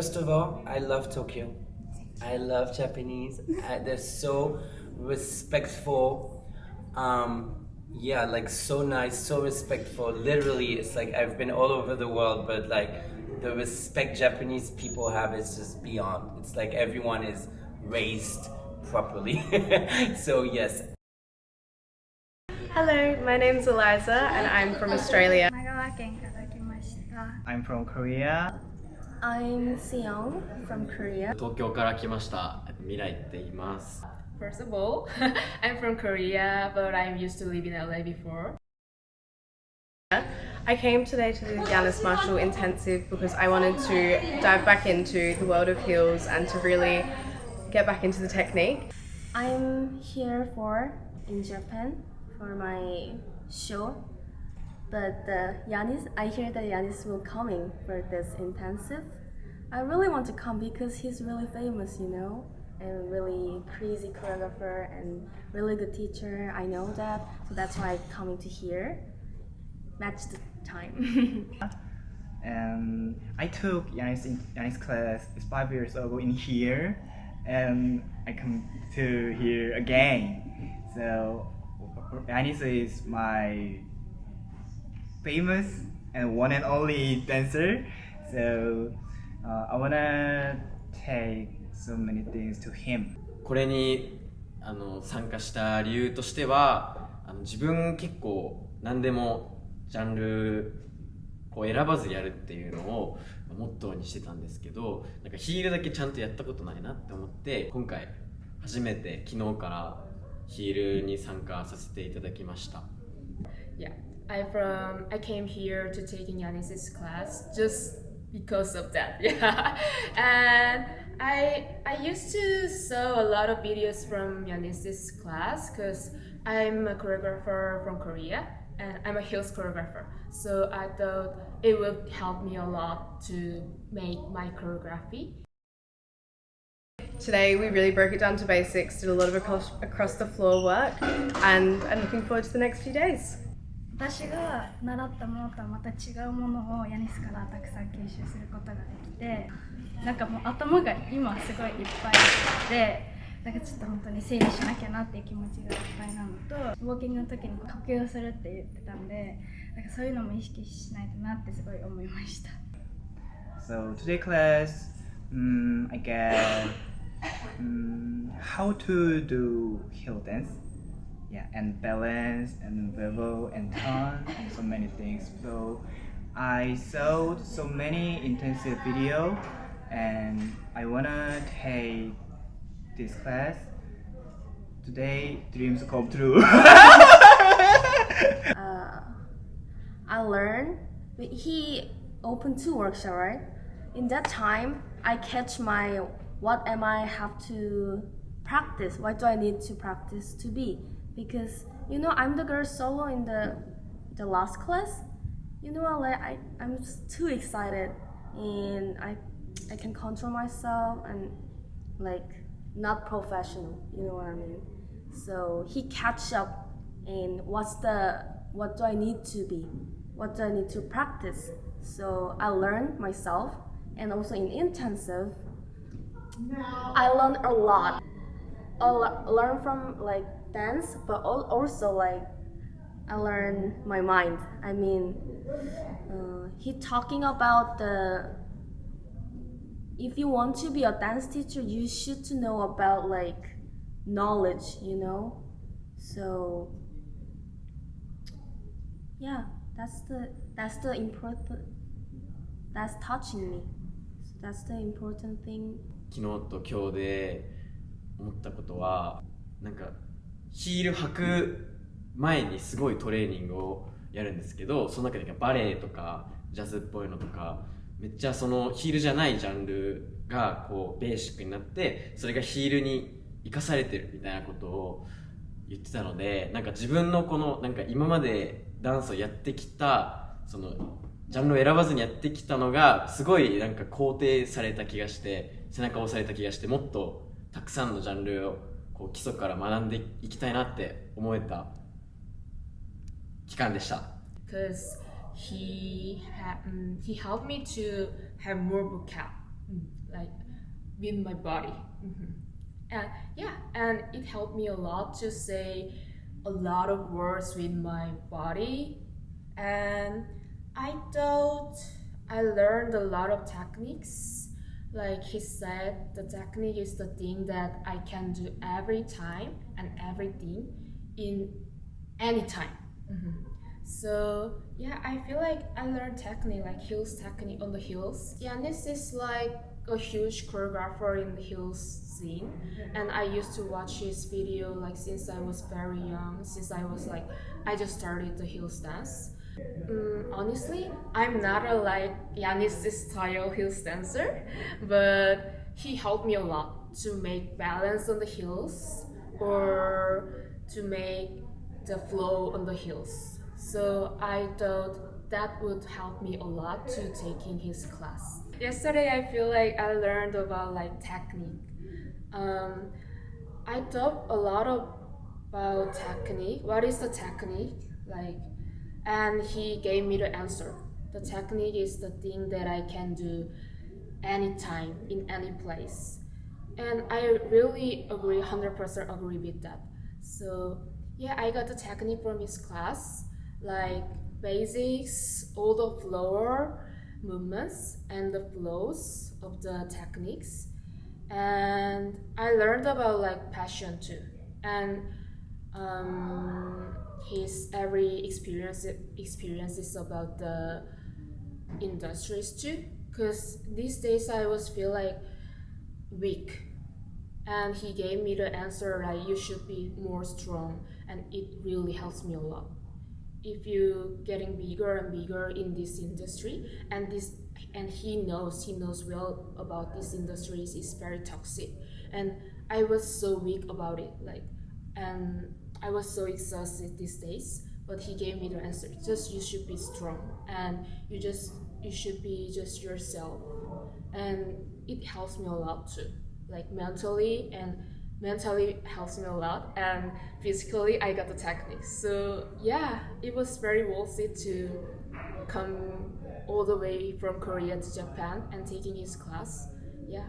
First of all, I love Tokyo. I love Japanese. They're so respectful. Yeah, like so nice, so respectful. Literally, it's like I've been all over the world, but like the respect Japanese people have is just beyond. It's like everyone is raised properly. So yes. Hello, my name's Eliza and I'm from Australia. 神奈川県から来ました。 I'm from Korea. I'm Seong from Korea. 東京から来ました未来って言います。 First of all, I'm from Korea, but I'm used to live in LA before. I came today to the Yanis Marshall Intensive because I wanted to dive back into the world of heels and to really get back into the technique. I'm here in Japan for my show, but Yanis, I hear that Yanis will coming for this intensive. I really want to come because he's really famous, you know, and really crazy choreographer and really good teacher. I know that, so that's why I'm coming to here. Match the time. And I took Yanis class 5 years ago in here, and I come to here again. So Yanis is my famous and one and only dancer. So I wanna take so many things to him. これに参加した理由としては自分結構何でもジャンルこう選ばずやるっていうのをモットーにしてたんですけど、なんかヒールだけちゃんとやったことないなって思って今回初めて昨日からヒールに参加させていただきました。 Yeah, I came here to take Yanis's class just because of that. Yeah, and I used to saw a lot of videos from Yanis's class because I'm a choreographer from Korea and I'm a heels choreographer. So I thought it would help me a lot to make my choreography. Today we really broke it down to basics, did a lot of across the floor work, and I'm looking forward to the next few days. 私が習ったものとはまた違うものをヤニスからたくさん吸収することができて、なんかもう頭が今すごいいっぱいで、なんかちょっと本当に整理しなきゃなっていう気持ちがいっぱいなのと、ウォーキングの時に呼吸をするって言ってたんで、なんかそういうのも意識しないとなってすごい思いました。 So today class, I get how to do heel dance. Yeah, and balance and level and turn and so many things. So I saw so many intensive video and I wanna take this class. Today dreams come true. I learned. He opened 2 workshops, right? In that time, I catch my what am I have to practice? What do I need to practice to be? Because you know I'm the girl solo in the last class. You know I'm too excited and I can control myself and like not professional. You know what I mean? So he catch up in what do I need to be? What do I need to practice? So I learned myself and also in intensive I learned a lot. I learn from like dance, but also like I learn my mind. I mean, he talking about if you want to be a dance teacher, you should to know about like knowledge, you know. So yeah, that's the important. That's touching me. That's the important thing. 昨日と今日で思ったことはなんかヒール履く前にすごいトレーニングをやるんですけど、その中でバレエとかジャズっぽいのとかめっちゃそのヒールじゃないジャンルがこうベーシックになってそれがヒールに生かされてるみたいなことを言ってたので、なんか自分のこのなんか今までダンスをやってきたそのジャンルを選ばずにやってきたのがすごいなんか肯定された気がして背中を押された気がして、もっとたくさんのジャンルをこう基礎から学んでいきたいなって思えた期間でした。 Because he helped me to have more like with my body. And yeah, and it helped me a lot to say a lot of words with my body. And I thought I learned a lot of techniques. Like he said, the technique is the thing that I can do every time and everything in any time. So yeah, I feel like I learned technique, like heels technique on the heels. Yanis is like a huge choreographer in the heels scene, and I used to watch his video like since I was very young, since I just started the heels dance. Honestly, I'm not a like Yanis style heels dancer, but he helped me a lot to make balance on the heels or to make the flow on the heels. So I thought that would help me a lot to taking his class. Yesterday I feel like I learned about like technique. I thought a lot about technique. What is the technique? And he gave me the answer. The technique is the thing that I can do anytime, in any place. And I really agree, 100% agree with that. So yeah, I got the technique from his class, like basics, all the floor movements and the flows of the techniques. And I learned about like passion too. And his every experiences about the industries too, because these days I was feel like weak, and he gave me the answer like you should be more strong, and it really helps me a lot. If you getting bigger and bigger in this industry, and he knows well about this industry is very toxic, and I was so weak about it, and I was so exhausted these days, but he gave me the answer. Just you should be strong, and you should be just yourself, and it helps me a lot too. Like mentally helps me a lot, and physically I got the technique. So yeah, it was very worth it to come all the way from Korea to Japan and taking his class. Yeah.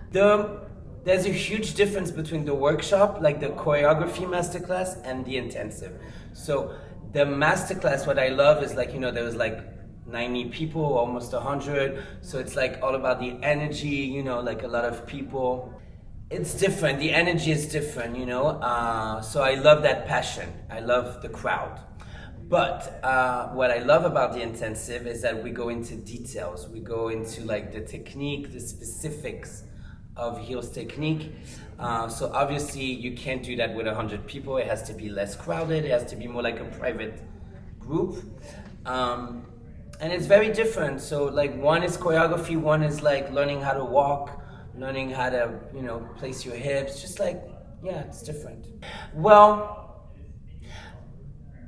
There's a huge difference between the workshop, like the choreography masterclass, and the intensive. So the masterclass, what I love is like, there was like 90 people, almost 100. So it's like all about the energy, like a lot of people. It's different, the energy is different, So I love that passion. I love the crowd. But what I love about the intensive is that we go into details. We go into like the technique, the specifics of heels technique. So obviously you can't do that with 100 people. It has to be less crowded. It has to be more like a private group. And it's very different. So like one is choreography, one is like learning how to walk, learning how to, place your hips. Just like, yeah, it's different. Well,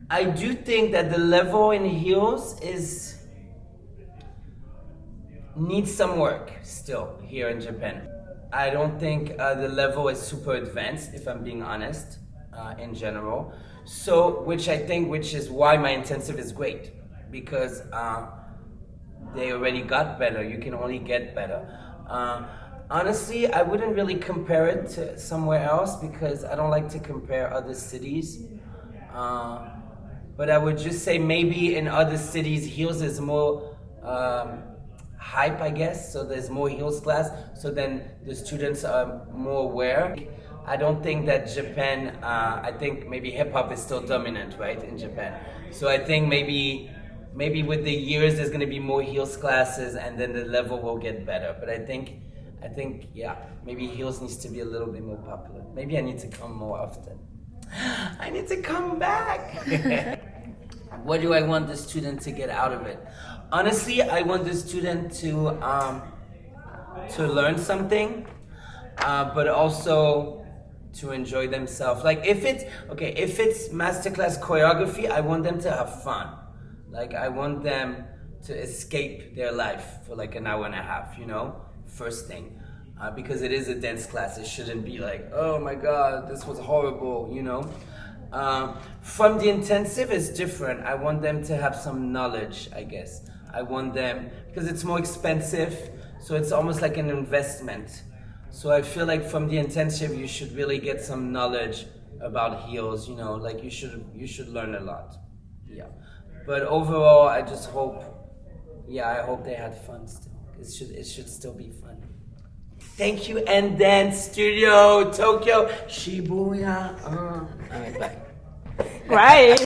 I do think that the level in heels needs some work still here in Japan. I don't think the level is super advanced, if I'm being honest, in general. So, which is why my intensive is great, because they already got better. You can only get better. Honestly, I wouldn't really compare it to somewhere else because I don't like to compare other cities. But I would just say maybe in other cities, heels is more hype, I guess. So there's more heels class. So then the students are more aware. I don't think that Japan, I think maybe hip hop is still dominant, right, in Japan. So I think maybe with the years there's gonna be more heels classes and then the level will get better. But I think, yeah, maybe heels needs to be a little bit more popular. Maybe I need to come more often. I need to come back. What do I want the student to get out of it? Honestly, I want the student to learn something, but also to enjoy themselves. Like if it's masterclass choreography, I want them to have fun. Like I want them to escape their life for like an hour and a half, first thing. Because it is a dance class, it shouldn't be like, oh my God, this was horrible, From the intensive, it's different. I want them to have some knowledge, I guess. I want them, because it's more expensive, So it's almost like an investment. So I feel like from the intensive you should really get some knowledge about heels, you know, like you should learn a lot. Yeah. But overall I just hope, I hope they had fun still. It should still be fun. Thank you, and Dance Studio Tokyo Shibuya. Alright, bye. Right.